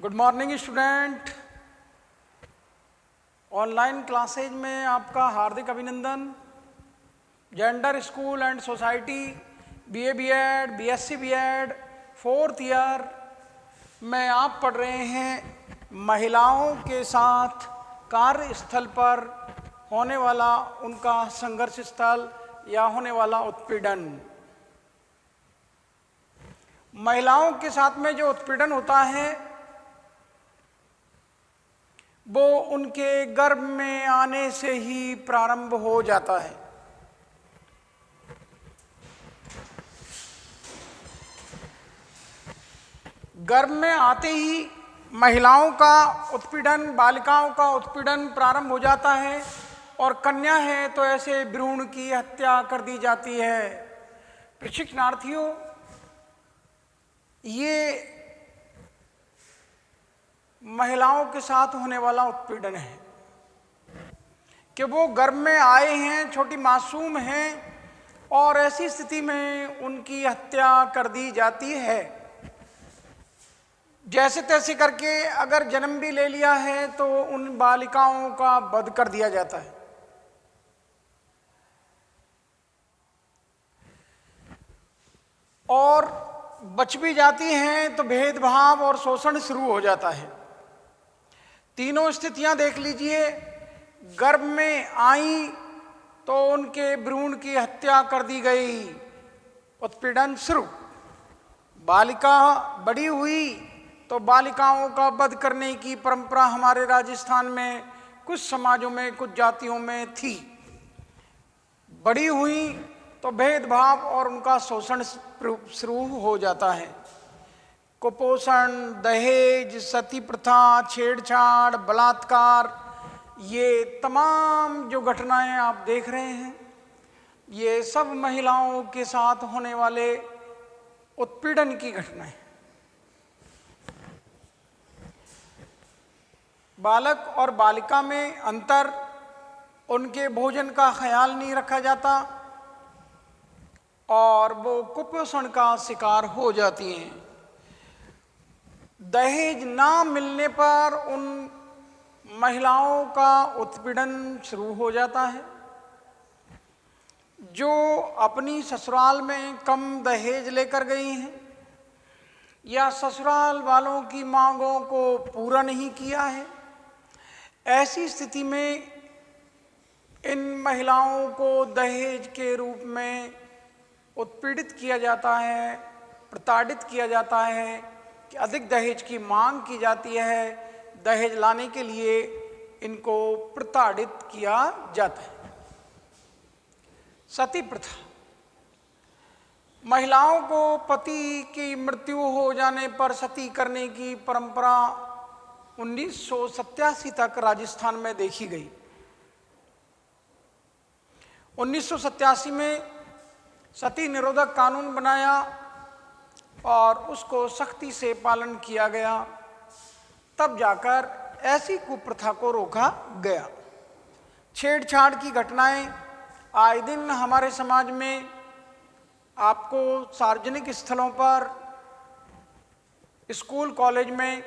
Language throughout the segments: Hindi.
Good morning student. Online classes में आपका हार्दिक अभिनंदन। Gender school and society BA BEd BSc BEd 4th year में आप पढ़ रहे हैं महिलाओं के साथ कार्यस्थल पर होने वाला उनका संघर्ष स्थल या होने वाला उत्पीड़न। महिलाओं के साथ में जो उत्पीड़न होता है वो उनके गर्भ में आने से ही प्रारंभ हो जाता है। गर्भ में आते ही महिलाओं का उत्पीड़न, बालिकाओं का उत्पीड़न प्रारंभ हो जाता है और कन्या है तो ऐसे भ्रूण की हत्या कर दी जाती है। प्रशिक्षणार्थियों, ये महिलाओं के साथ होने वाला उत्पीड़न है कि वो गर्भ में आए हैं, छोटी मासूम हैं और ऐसी स्थिति में उनकी हत्या कर दी जाती है। जैसे तैसे करके अगर जन्म भी ले लिया है तो उन बालिकाओं का वध कर दिया जाता है। और बच भी जाती हैं तो भेदभाव और शोषण शुरू हो जाता है। तीनों स्थितियां देख लीजिए। गर्भ में आई तो उनके भ्रूण की हत्या कर दी गई, उत्पीड़न शुरू। बालिका बड़ी हुई तो बालिकाओं का वध करने की परंपरा हमारे राजस्थान में कुछ समाजों में, कुछ जातियों में थी। बड़ी हुई तो भेदभाव और उनका शोषण शुरू हो जाता है। कुपोषण, दहेज, सती प्रथा, छेड़छाड़, बलात्कार, ये तमाम जो घटनाएं आप देख रहे हैं ये सब महिलाओं के साथ होने वाले उत्पीड़न की घटनाएं। बालक और बालिका में अंतर, उनके भोजन का ख्याल नहीं रखा जाता और वो कुपोषण का शिकार हो जाती हैं। दहेज ना मिलने पर उन महिलाओं का उत्पीड़न शुरू हो जाता है। जो अपनी ससुराल में कम दहेज लेकर गई हैं या ससुराल वालों की मांगों को पूरा नहीं किया है, ऐसी स्थिति में इन महिलाओं को दहेज के रूप में उत्पीड़ित किया जाता है, प्रताड़ित किया जाता है कि अधिक दहेज की मांग की जाती है। दहेज लाने के लिए इनको प्रताड़ित किया जाता है। सती प्रथा, महिलाओं को पति की मृत्यु हो जाने पर सती करने की परंपरा 1987 तक राजस्थान में देखी गई। 1987 में सती निरोधक कानून बनाया और उसको सख्ती से पालन किया गया, तब जाकर ऐसी कुप्रथा को रोका गया। छेड़छाड़ की घटनाएं आए दिन हमारे समाज में आपको सार्वजनिक स्थलों पर, स्कूल कॉलेज में,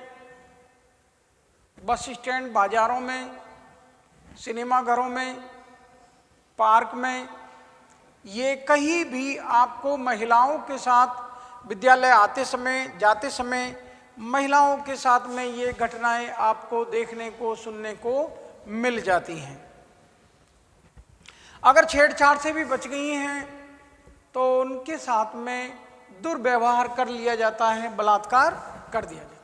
बस स्टैंड, बाजारों में, सिनेमा घरों में, पार्क में, ये कहीं भी आपको महिलाओं के साथ विद्यालय आते समय, जाते समय महिलाओं के साथ में ये घटनाएं आपको देखने को, सुनने को मिल जाती हैं। अगर छेड़छाड़ से भी बच गई हैं तो उनके साथ में दुर्व्यवहार कर लिया जाता है, बलात्कार कर दिया जाता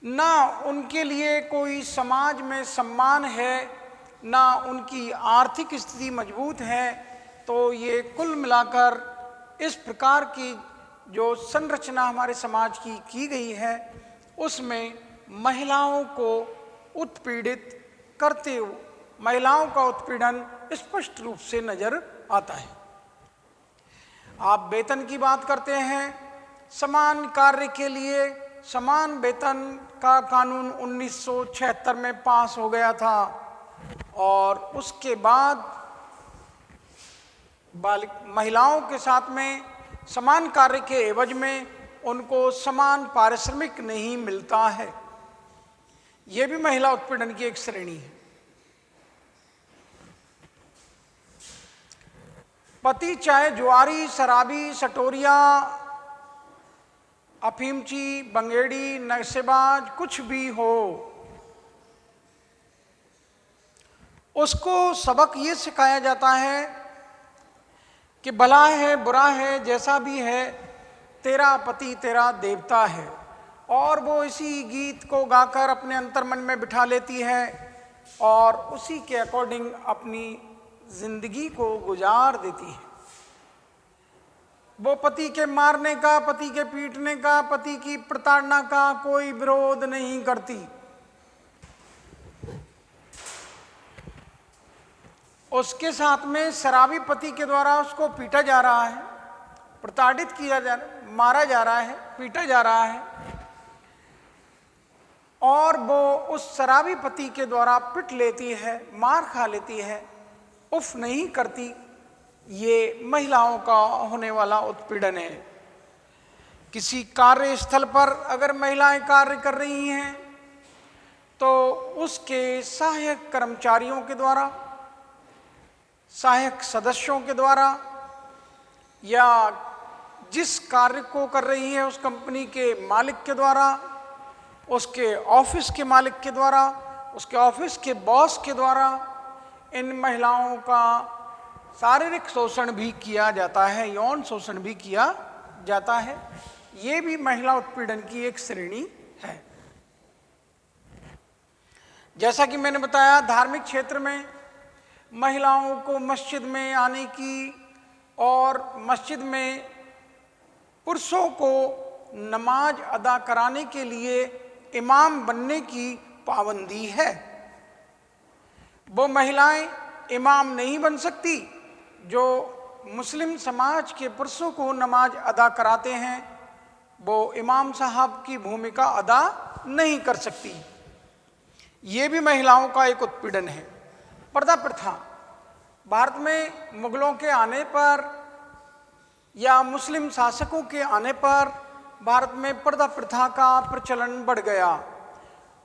है। ना उनके लिए कोई समाज में सम्मान है, ना उनकी आर्थिक स्थिति मजबूत है। तो ये कुल मिलाकर इस प्रकार की जो संरचना हमारे समाज की गई है उसमें महिलाओं को उत्पीड़ित करते हुए महिलाओं का उत्पीड़न स्पष्ट रूप से नजर आता है। आप वेतन की बात करते हैं, समान कार्य के लिए समान वेतन का कानून 1976 में पास हो गया था और उसके बाद महिलाओं के साथ में समान कार्य के एवज में उनको समान पारिश्रमिक नहीं मिलता है। यह भी महिला उत्पीड़न की एक श्रेणी है। पति चाहे जुआरी, शराबी, सटोरिया, अफीमची, बंगेड़ी, नशेबाज कुछ भी हो, उसको सबक ये सिखाया जाता है कि भला है बुरा है जैसा भी है, तेरा पति तेरा देवता है। और वो इसी गीत को गाकर अपने अंतर्मन में बिठा लेती है और उसी के अकॉर्डिंग अपनी जिंदगी को गुजार देती है। वो पति के मारने का, पति के पीटने का, पति की प्रताड़ना का कोई विरोध नहीं करती। उसके साथ में शराबी पति के द्वारा उसको पीटा जा रहा है, प्रताड़ित किया जा रहा है, मारा जा रहा है, पीटा जा रहा है, और वो उस शराबी पति के द्वारा पिट लेती है, मार खा लेती है, उफ नहीं करती। ये महिलाओं का होने वाला उत्पीड़न है। किसी कार्यस्थल पर अगर महिलाएं कार्य कर रही हैं तो उसके सहायक कर्मचारियों के द्वारा, सहायक सदस्यों के द्वारा, या जिस कार्य को कर रही है उस कंपनी के मालिक के द्वारा, उसके ऑफिस के मालिक के द्वारा, उसके ऑफिस के बॉस के द्वारा इन महिलाओं का शारीरिक शोषण भी किया जाता है, यौन शोषण भी किया जाता है। ये भी महिला उत्पीड़न की एक श्रेणी है। जैसा कि मैंने बताया, धार्मिक क्षेत्र में महिलाओं को मस्जिद में आने की और मस्जिद में पुरुषों को नमाज अदा कराने के लिए इमाम बनने की पाबंदी है। वो महिलाएं इमाम नहीं बन सकती जो मुस्लिम समाज के पुरुषों को नमाज अदा कराते हैं, वो इमाम साहब की भूमिका अदा नहीं कर सकती। ये भी महिलाओं का एक उत्पीड़न है। पर्दा प्रथा भारत में मुगलों के आने पर या मुस्लिम शासकों के आने पर भारत में पर्दा प्रथा का प्रचलन बढ़ गया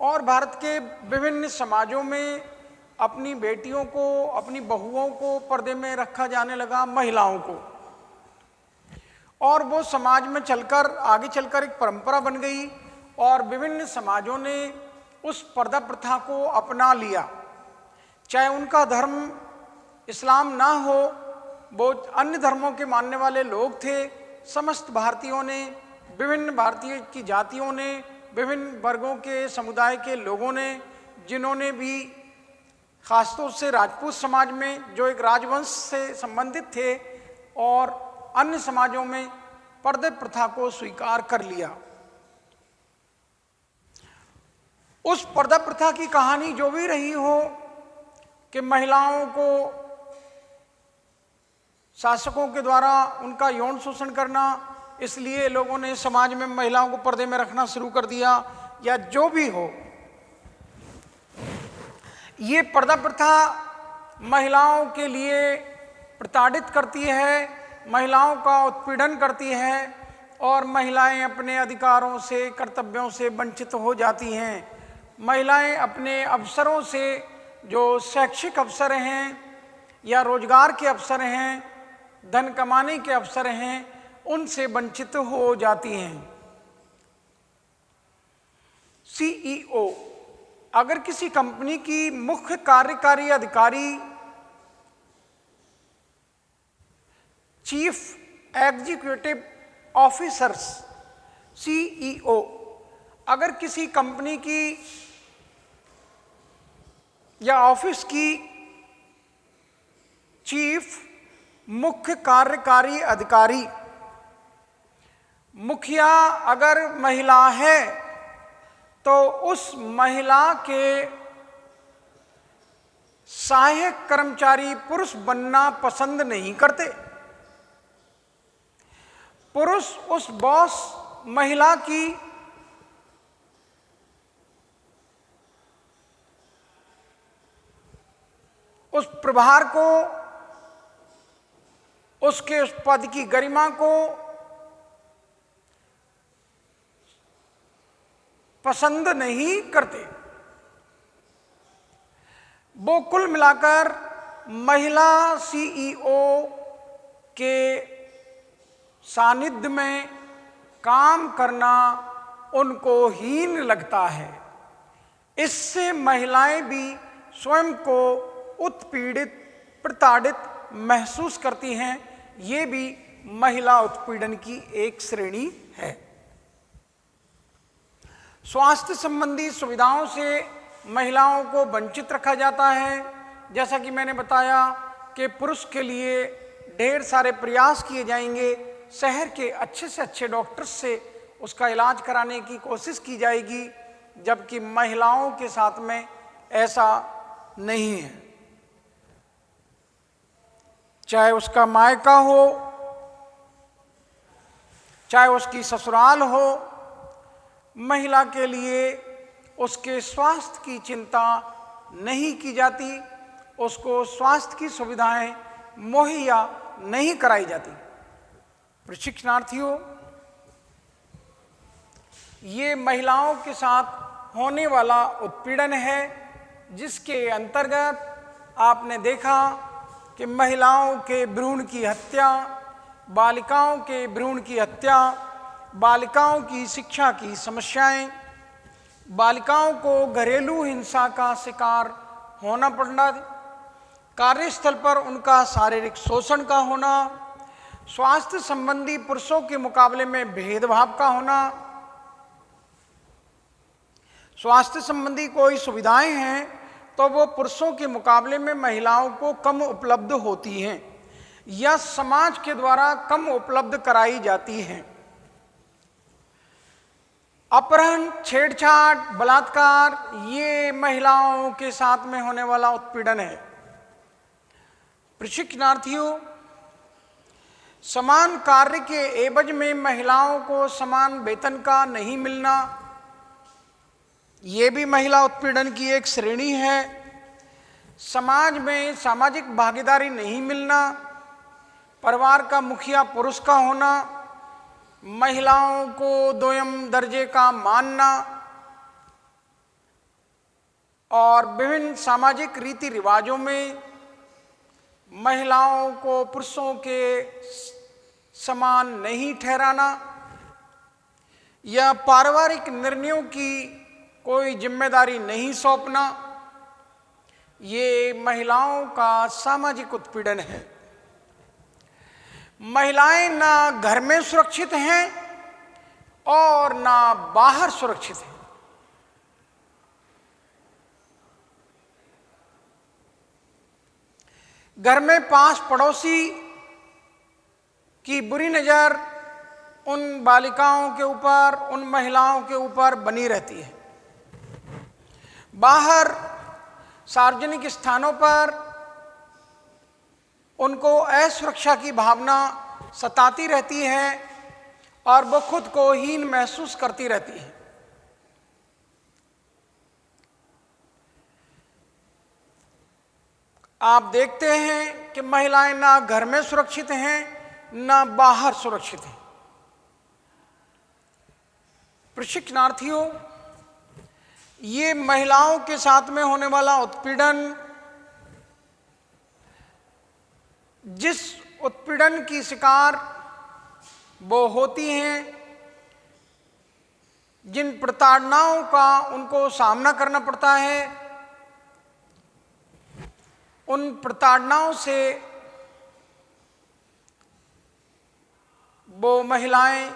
और भारत के विभिन्न समाजों में अपनी बेटियों को, अपनी बहुओं को पर्दे में रखा जाने लगा, महिलाओं को, और वो समाज में चलकर आगे चलकर एक परंपरा बन गई और विभिन्न समाजों ने उस पर्दा प्रथा को अपना लिया। चाहे उनका धर्म इस्लाम ना हो, वो अन्य धर्मों के मानने वाले लोग थे। समस्त भारतीयों ने, विभिन्न भारतीय की जातियों ने, विभिन्न वर्गों के समुदाय के लोगों ने, जिन्होंने भी खासतौर से राजपूत समाज में जो एक राजवंश से संबंधित थे और अन्य समाजों में पर्दे प्रथा को स्वीकार कर लिया। उस पर्दा प्रथा की कहानी जो भी रही हो कि महिलाओं को शासकों के द्वारा उनका यौन शोषण करना, इसलिए लोगों ने समाज में महिलाओं को पर्दे में रखना शुरू कर दिया, या जो भी हो, ये पर्दा प्रथा महिलाओं के लिए प्रताड़ित करती है, महिलाओं का उत्पीड़न करती है और महिलाएं अपने अधिकारों से, कर्तव्यों से वंचित हो जाती हैं। महिलाएं अपने अवसरों से, जो शैक्षिक अवसर हैं या रोजगार के अवसर हैं, धन कमाने के अवसर हैं, उनसे वंचित हो जाती हैं। सीईओ अगर किसी कंपनी की मुख्य कार्यकारी अधिकारी, चीफ एग्जीक्यूटिव ऑफिसर्स, सीईओ, अगर किसी कंपनी की या ऑफिस की चीफ मुख्य कार्यकारी अधिकारी, मुखिया अगर महिला है तो उस महिला के सहायक कर्मचारी पुरुष बनना पसंद नहीं करते। पुरुष उस बॉस महिला की उस प्रभार को, उसके उस पद की गरिमा को पसंद नहीं करते। वो कुल मिलाकर महिला सीईओ के सानिध्य में काम करना उनको हीन लगता है। इससे महिलाएं भी स्वयं को उत्पीड़ित, प्रताड़ित महसूस करती हैं। ये भी महिला उत्पीड़न की एक श्रेणी है। स्वास्थ्य संबंधी सुविधाओं से महिलाओं को वंचित रखा जाता है। जैसा कि मैंने बताया कि पुरुष के लिए ढेर सारे प्रयास किए जाएंगे, शहर के अच्छे से अच्छे डॉक्टर्स से उसका इलाज कराने की कोशिश की जाएगी, जबकि महिलाओं के साथ में ऐसा नहीं है। चाहे उसका मायका हो, चाहे उसकी ससुराल हो, महिला के लिए उसके स्वास्थ्य की चिंता नहीं की जाती, उसको स्वास्थ्य की सुविधाएं मुहैया नहीं कराई जाती। प्रशिक्षणार्थियों, ये महिलाओं के साथ होने वाला उत्पीड़न है, जिसके अंतर्गत आपने देखा कि महिलाओं के भ्रूण की हत्या, बालिकाओं के भ्रूण की हत्या, बालिकाओं की शिक्षा की समस्याएं, बालिकाओं को घरेलू हिंसा का शिकार होना पड़ना, कार्यस्थल पर उनका शारीरिक शोषण का होना, स्वास्थ्य संबंधी पुरुषों के मुकाबले में भेदभाव का होना, स्वास्थ्य संबंधी कोई सुविधाएं हैं तो वो पुरुषों के मुकाबले में महिलाओं को कम उपलब्ध होती हैं या समाज के द्वारा कम उपलब्ध कराई जाती हैं। अपहरण, छेड़छाड़, बलात्कार, ये महिलाओं के साथ में होने वाला उत्पीड़न है। प्रशिक्षणार्थियों, समान कार्य के एवज में महिलाओं को समान वेतन का नहीं मिलना, ये भी महिला उत्पीड़न की एक श्रेणी है। समाज में सामाजिक भागीदारी नहीं मिलना, परिवार का मुखिया पुरुष का होना, महिलाओं को दोयम दर्जे का मानना और विभिन्न सामाजिक रीति रिवाजों में महिलाओं को पुरुषों के समान नहीं ठहराना या पारिवारिक निर्णयों की कोई जिम्मेदारी नहीं सौंपना, ये महिलाओं का सामाजिक उत्पीड़न है। महिलाएं ना घर में सुरक्षित हैं और ना बाहर सुरक्षित हैं। घर में पास पड़ोसी की बुरी नज़र उन बालिकाओं के ऊपर, उन महिलाओं के ऊपर बनी रहती है। बाहर सार्वजनिक स्थानों पर उनको असुरक्षा की भावना सताती रहती है और वो खुद को हीन महसूस करती रहती है। आप देखते हैं कि महिलाएं ना घर में सुरक्षित हैं, ना बाहर सुरक्षित हैं। प्रशिक्षणार्थियों, ये महिलाओं के साथ में होने वाला उत्पीड़न, जिस उत्पीड़न की शिकार वो होती हैं, जिन प्रताड़नाओं का उनको सामना करना पड़ता है, उन प्रताड़नाओं से वो महिलाएं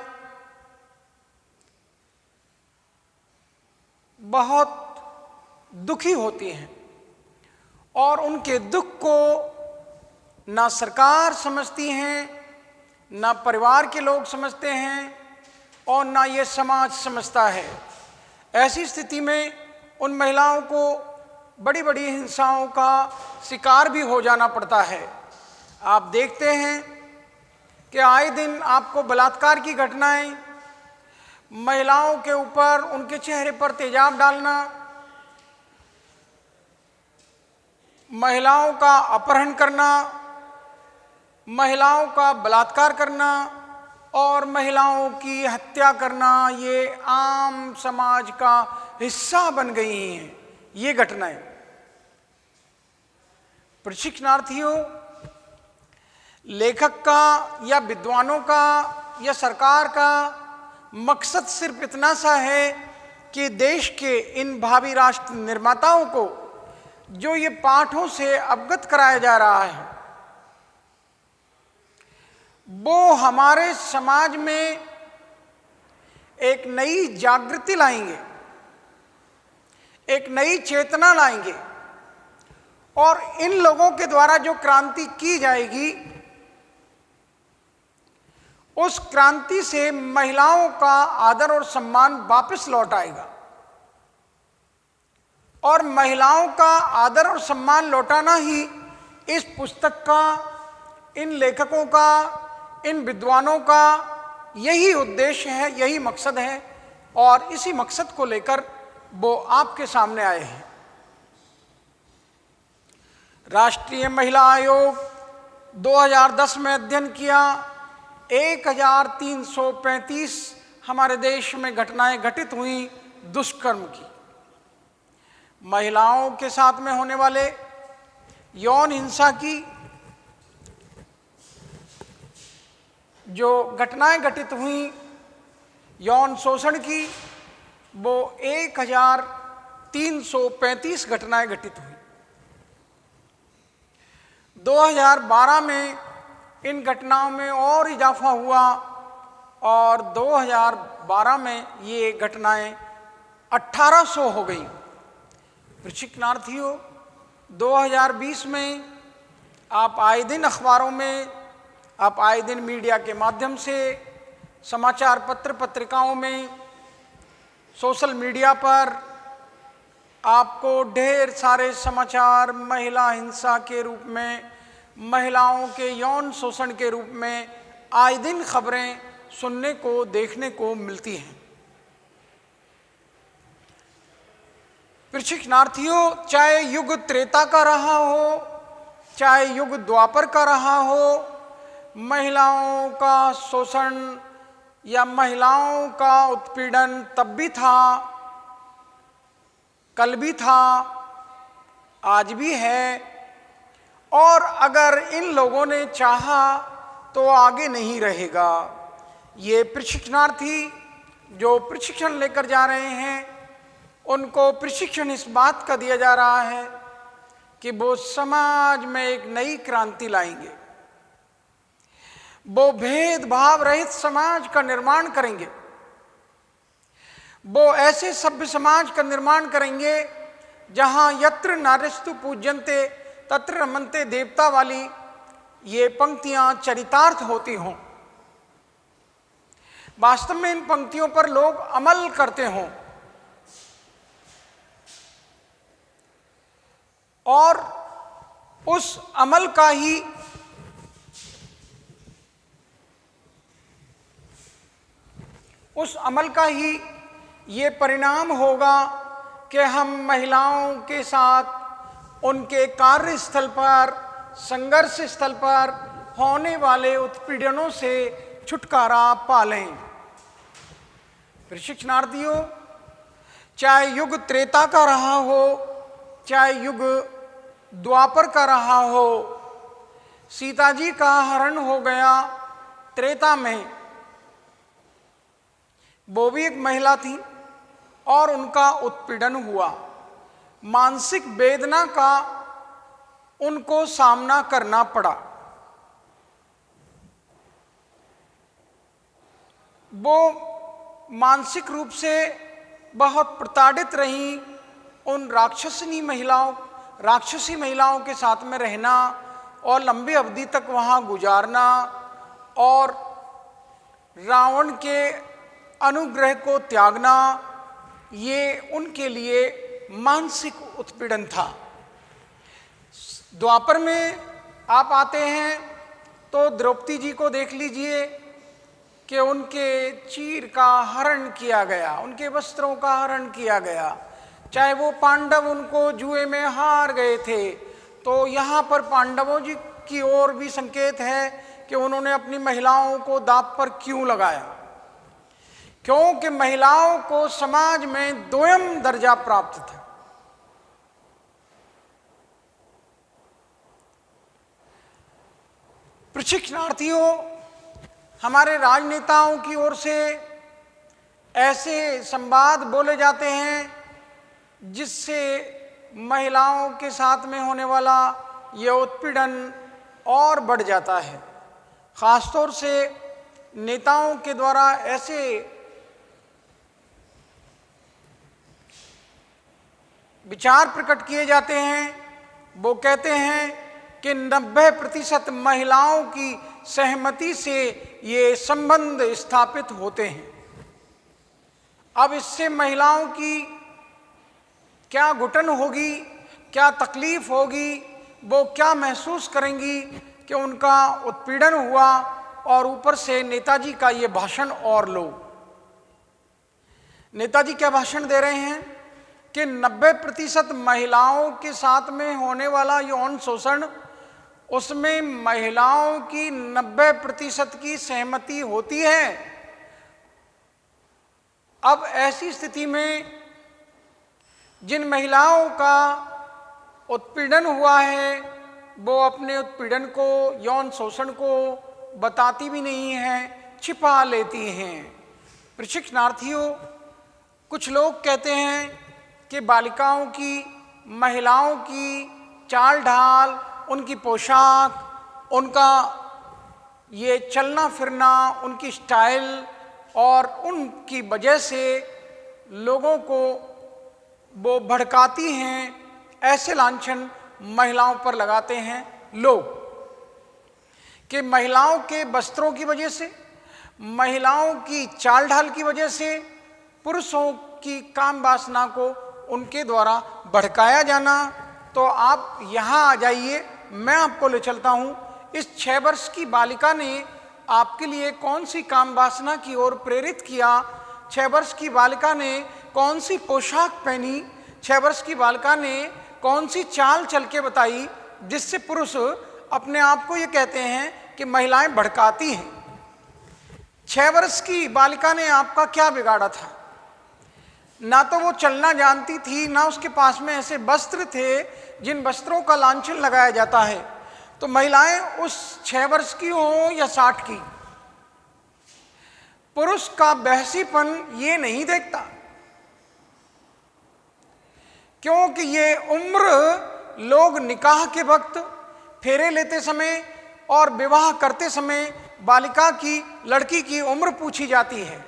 बहुत दुखी होती हैं और उनके दुख को ना सरकार समझती हैं, ना परिवार के लोग समझते हैं और ना ये समाज समझता है। ऐसी स्थिति में उन महिलाओं को बड़ी बड़ी हिंसाओं का शिकार भी हो जाना पड़ता है। आप देखते हैं कि आए दिन आपको बलात्कार की घटनाएं, महिलाओं के ऊपर उनके चेहरे पर तेजाब डालना, महिलाओं का अपहरण करना, महिलाओं का बलात्कार करना, और महिलाओं की हत्या करना ये आम समाज का हिस्सा बन गई हैं ये घटनाएं। प्रशिक्षणार्थियों, लेखक का या विद्वानों का या सरकार का मकसद सिर्फ इतना सा है कि देश के इन भावी राष्ट्र निर्माताओं को जो ये पाठों से अवगत कराया जा रहा है वो हमारे समाज में एक नई जागृति लाएंगे, एक नई चेतना लाएंगे और इन लोगों के द्वारा जो क्रांति की जाएगी उस क्रांति से महिलाओं का आदर और सम्मान वापस लौट आएगा। और महिलाओं का आदर और सम्मान लौटाना ही इस पुस्तक का, इन लेखकों का, इन विद्वानों का यही उद्देश्य है, यही मकसद है और इसी मकसद को लेकर वो आपके सामने आए हैं। राष्ट्रीय महिला आयोग 2010 में अध्ययन किया 1335 हमारे देश में घटनाएं घटित हुई दुष्कर्म की। महिलाओं के साथ में होने वाले यौन हिंसा की जो घटनाएं घटित हुई, यौन शोषण की, वो 1335 घटनाएं घटित हुई। 2012 में इन घटनाओं में और इजाफा हुआ और 2012 में ये घटनाएं 1800 हो गई। प्रशिक्षणार्थियों, 2020 में आप आए दिन अखबारों में, आप आए दिन मीडिया के माध्यम से, समाचार पत्र पत्रिकाओं में, सोशल मीडिया पर आपको ढेर सारे समाचार महिला हिंसा के रूप में, महिलाओं के यौन शोषण के रूप में आए दिन खबरें सुनने को, देखने को मिलती हैं। प्रशिक्षणार्थियों, चाहे युग त्रेता का रहा हो, चाहे युग द्वापर का रहा हो, महिलाओं का शोषण या महिलाओं का उत्पीड़न तब भी था, कल भी था, आज भी है और अगर इन लोगों ने चाहा तो आगे नहीं रहेगा। ये प्रशिक्षणार्थी जो प्रशिक्षण लेकर जा रहे हैं उनको प्रशिक्षण इस बात का दिया जा रहा है कि वो समाज में एक नई क्रांति लाएंगे, वो भेदभाव रहित समाज का निर्माण करेंगे, वो ऐसे सभ्य समाज का निर्माण करेंगे जहां यत्र नार्यस्तु पूज्यन्ते तत्र रमन्ते देवता वाली ये पंक्तियां चरितार्थ होती हों, वास्तव में इन पंक्तियों पर लोग अमल करते हों और उस अमल का ही ये परिणाम होगा कि हम महिलाओं के साथ उनके कार्य स्थल पर, संघर्ष स्थल पर होने वाले उत्पीड़नों से छुटकारा पा लें। प्रशिक्षणार्थियों, चाहे युग त्रेता का रहा हो, चाहे युग द्वापर का रहा हो, सीता जी का हरण हो गया त्रेता में, वो भी एक महिला थी और उनका उत्पीड़न हुआ, मानसिक वेदना का उनको सामना करना पड़ा। वो मानसिक रूप से बहुत प्रताड़ित रहीं। उन राक्षसी महिलाओं के साथ में रहना और लंबी अवधि तक वहाँ गुजारना और रावण के अनुग्रह को त्यागना, ये उनके लिए मानसिक उत्पीड़न था। द्वापर में आप आते हैं तो द्रौपदी जी को देख लीजिए कि उनके चीर का हरण किया गया, उनके वस्त्रों का हरण किया गया। चाहे वो पांडव उनको जुए में हार गए थे, तो यहाँ पर पांडवों जी की ओर भी संकेत है कि उन्होंने अपनी महिलाओं को दांव पर क्यों लगाया? क्योंकि महिलाओं को समाज में दोयम दर्जा प्राप्त था। प्रशिक्षणार्थियों, हमारे राजनेताओं की ओर से ऐसे संवाद बोले जाते हैं जिससे महिलाओं के साथ में होने वाला यह उत्पीड़न और बढ़ जाता है। खासतौर से नेताओं के द्वारा ऐसे विचार प्रकट किए जाते हैं, वो कहते हैं कि 90% महिलाओं की सहमति से ये संबंध स्थापित होते हैं। अब इससे महिलाओं की क्या घुटन होगी, क्या तकलीफ होगी, वो क्या महसूस करेंगी कि उनका उत्पीड़न हुआ और ऊपर से नेताजी का ये भाषण और लो। नेताजी क्या भाषण दे रहे हैं कि 90% महिलाओं के साथ में होने वाला यौन शोषण, उसमें महिलाओं की 90% की सहमति होती है। अब ऐसी स्थिति में जिन महिलाओं का उत्पीड़न हुआ है वो अपने उत्पीड़न को, यौन शोषण को बताती भी नहीं हैं, छिपा लेती हैं। प्रशिक्षणार्थियों, कुछ लोग कहते हैं कि बालिकाओं की, महिलाओं की चाल ढाल, उनकी पोशाक, उनका ये चलना फिरना, उनकी स्टाइल और उनकी वजह से लोगों को वो भड़काती हैं। ऐसे लांछन महिलाओं पर लगाते हैं लोग कि महिलाओं के वस्त्रों की वजह से, महिलाओं की चाल ढाल की वजह से पुरुषों की काम वासना को उनके द्वारा भड़काया जाना। तो आप यहाँ आ जाइए, मैं आपको ले चलता हूँ। इस 6 वर्ष की बालिका ने आपके लिए कौन सी काम वासना की ओर प्रेरित किया? 6 वर्ष की बालिका ने कौन सी पोशाक पहनी? 6 वर्ष की बालिका ने कौन सी चाल चल के बताई जिससे पुरुष अपने आप को ये कहते हैं कि महिलाएं भड़काती हैं? 6 वर्ष की बालिका ने आपका क्या बिगाड़ा था? ना तो वो चलना जानती थी, ना उसके पास में ऐसे वस्त्र थे जिन वस्त्रों का लांछन लगाया जाता है। तो महिलाएं उस 6 वर्ष की हो या 60 की, पुरुष का बहसीपन ये नहीं देखता, क्योंकि ये उम्र लोग निकाह के वक्त, फेरे लेते समय और विवाह करते समय बालिका की, लड़की की उम्र पूछी जाती है।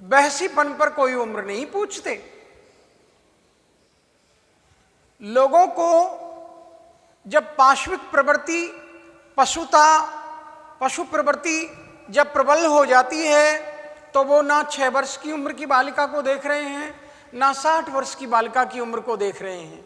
बहसीपन पर कोई उम्र नहीं पूछते। लोगों को जब पाशविक प्रवृत्ति, पशुता, पशु प्रवृत्ति जब प्रबल हो जाती है तो वो ना 6 वर्ष की उम्र की बालिका को देख रहे हैं, ना 60 वर्ष की बालिका की उम्र को देख रहे हैं।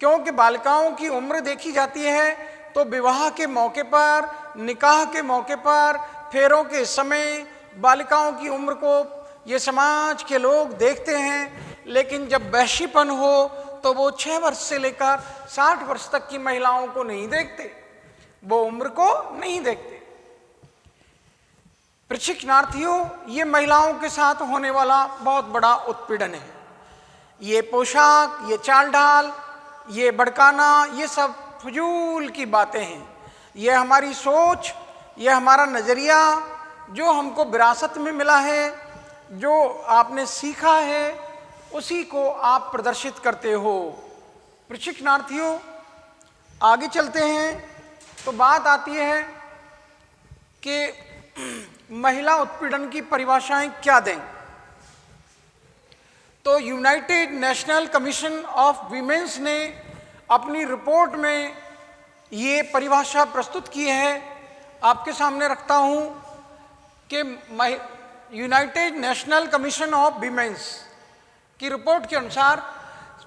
क्योंकि बालिकाओं की उम्र देखी जाती है तो विवाह के मौके पर, निकाह के मौके पर, फेरों के समय बालिकाओं की उम्र को ये समाज के लोग देखते हैं। लेकिन जब वैश्यपन हो तो वो 6 वर्ष से लेकर 60 वर्ष तक की महिलाओं को नहीं देखते, वो उम्र को नहीं देखते। प्रशिक्षणार्थियों, ये महिलाओं के साथ होने वाला बहुत बड़ा उत्पीड़न है। ये पोशाक, ये चाल ढाल, ये भड़काना, ये सब फजूल की बातें हैं। ये हमारी सोच, ये हमारा नज़रिया जो हमको विरासत में मिला है, जो आपने सीखा है, उसी को आप प्रदर्शित करते हो। प्रशिक्षणार्थियों, आगे चलते हैं तो बात आती है कि महिला उत्पीड़न की परिभाषाएं क्या दें। तो United national commission of women's ने अपनी रिपोर्ट में ये परिभाषा प्रस्तुत की है। आपके सामने रखता हूँ कि United national commission of women's की रिपोर्ट के अनुसार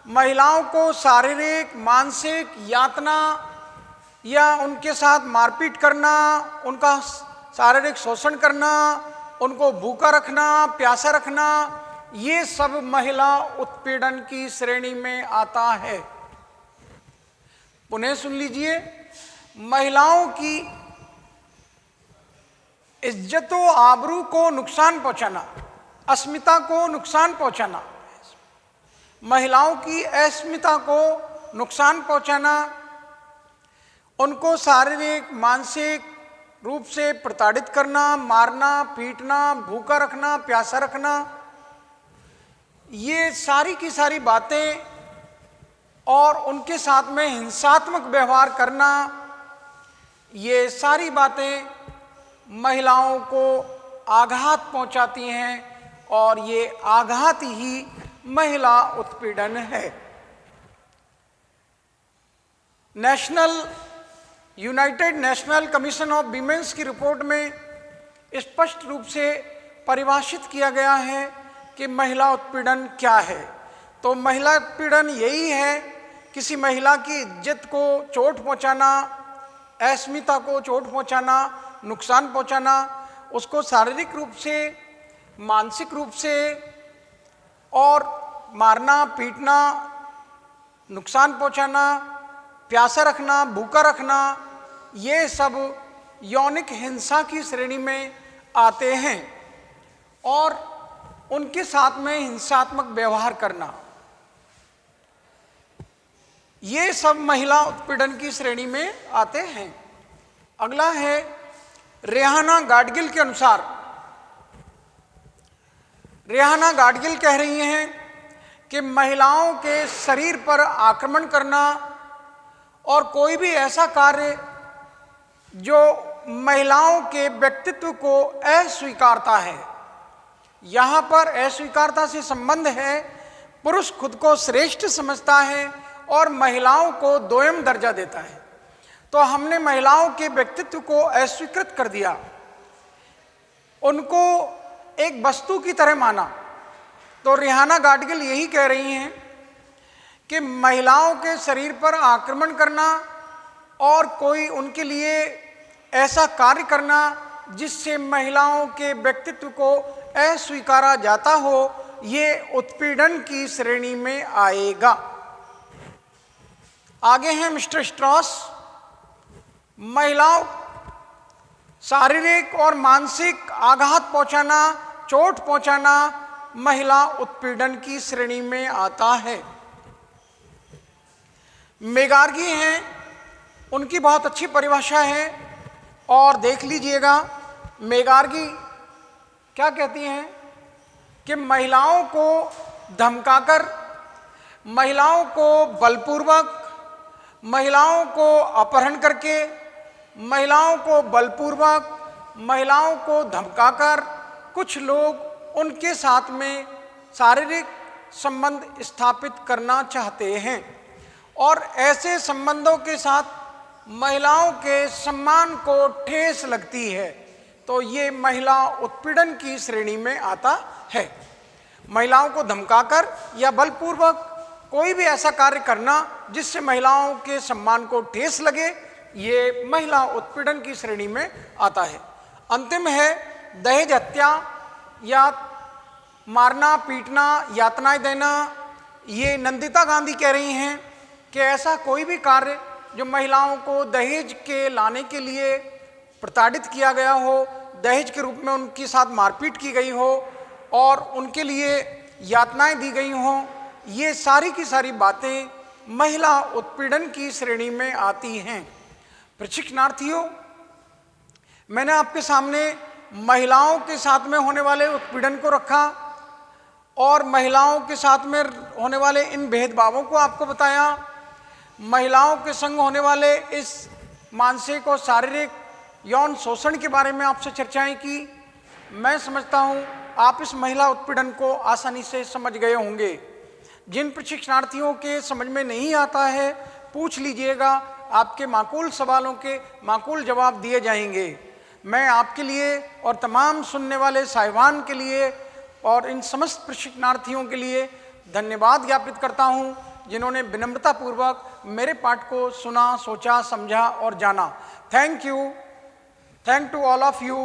महिलाओं को शारीरिक, मानसिक यातना या उनके साथ मारपीट करना, उनका शारीरिक शोषण करना, उनको भूखा रखना, प्यासा रखना, ये सब महिला उत्पीड़न की श्रेणी में आता है। पुनः सुन लीजिए, महिलाओं की इज्जत व आबरू को नुकसान पहुंचाना, अस्मिता को नुकसान पहुंचाना, महिलाओं की अस्मिता को नुकसान पहुंचाना, उनको शारीरिक मानसिक रूप से प्रताड़ित करना, मारना, पीटना, भूखा रखना, प्यासा रखना, ये सारी की सारी बातें और उनके साथ में हिंसात्मक व्यवहार करना, ये सारी बातें महिलाओं को आघात पहुंचाती हैं और ये आघात ही महिला उत्पीड़न है। United national commission of women's की रिपोर्ट में स्पष्ट रूप से परिभाषित किया गया है कि महिला उत्पीड़न क्या है। तो महिला उत्पीड़न यही है, किसी महिला की इज्जत को चोट पहुंचाना, अस्मिता को चोट पहुंचाना, नुकसान पहुंचाना, उसको शारीरिक रूप से, मानसिक रूप से और मारना, पीटना, नुकसान पहुंचाना, प्यासा रखना, भूखा रखना, ये सब यौनिक हिंसा की श्रेणी में आते हैं और उनके साथ में हिंसात्मक व्यवहार करना, ये सब महिला उत्पीड़न की श्रेणी में आते हैं। अगला है रेहाना गाडगिल के अनुसार। रेहाना गाडगिल कह रही हैं कि महिलाओं के शरीर पर आक्रमण करना और कोई भी ऐसा कार्य जो महिलाओं के व्यक्तित्व को अस्वीकारता है, यहाँ पर अस्वीकारता से संबंध है, पुरुष खुद को श्रेष्ठ समझता है और महिलाओं को दोयम दर्जा देता है। तो हमने महिलाओं के व्यक्तित्व को अस्वीकृत कर दिया, उनको एक वस्तु की तरह माना। तो रेहाना गाडगिल यही कह रही हैं कि महिलाओं के शरीर पर आक्रमण करना और कोई उनके लिए ऐसा कार्य करना जिससे महिलाओं के व्यक्तित्व को अस्वीकारा जाता हो, ये उत्पीड़न की श्रेणी में आएगा। आगे हैं मिस्टर स्ट्रॉस। महिलाओं शारीरिक और मानसिक आघात पहुंचाना, चोट पहुंचाना महिला उत्पीड़न की श्रेणी में आता है। मेगार्गी हैं, उनकी बहुत अच्छी परिभाषा है और देख लीजिएगा। मेगार्गी क्या कहती हैं कि महिलाओं को धमकाकर, महिलाओं को बलपूर्वक, महिलाओं को अपहरण करके, महिलाओं को बलपूर्वक, महिलाओं को धमकाकर कुछ लोग उनके साथ में शारीरिक संबंध स्थापित करना चाहते हैं और ऐसे संबंधों के साथ महिलाओं के सम्मान को ठेस लगती है, तो ये महिला उत्पीड़न की श्रेणी में आता है। महिलाओं को धमकाकर या बलपूर्वक कोई भी ऐसा कार्य करना जिससे महिलाओं के सम्मान को ठेस लगे, ये महिला उत्पीड़न की श्रेणी में आता है। अंतिम है दहेज हत्या या मारना, पीटना, यातनाएं देना। ये नंदिता गांधी कह रही हैं कि ऐसा कोई भी कार्य जो महिलाओं को दहेज के लाने के लिए प्रताड़ित किया गया हो, दहेज के रूप में उनके साथ मारपीट की गई हो और उनके लिए यातनाएं दी गई हों, ये सारी की सारी बातें महिला उत्पीड़न की श्रेणी में आती हैं। प्रशिक्षणार्थियों, मैंने आपके सामने महिलाओं के साथ में होने वाले उत्पीड़न को रखा और महिलाओं के साथ में होने वाले इन भेदभावों को आपको बताया। महिलाओं के संग होने वाले इस मानसिक और शारीरिक यौन शोषण के बारे में आपसे चर्चाएं की। मैं समझता हूं आप इस महिला उत्पीड़न को आसानी से समझ गए होंगे। जिन प्रशिक्षणार्थियों के समझ में नहीं आता है, पूछ लीजिएगा, आपके माकूल सवालों के माकूल जवाब दिए जाएंगे। मैं आपके लिए और तमाम सुनने वाले साहिबान के लिए और इन समस्त प्रशिक्षणार्थियों के लिए धन्यवाद ज्ञापित करता हूं, जिन्होंने विनम्रतापूर्वक मेरे पाठ को सुना, सोचा, समझा और जाना। Thank you to all of you.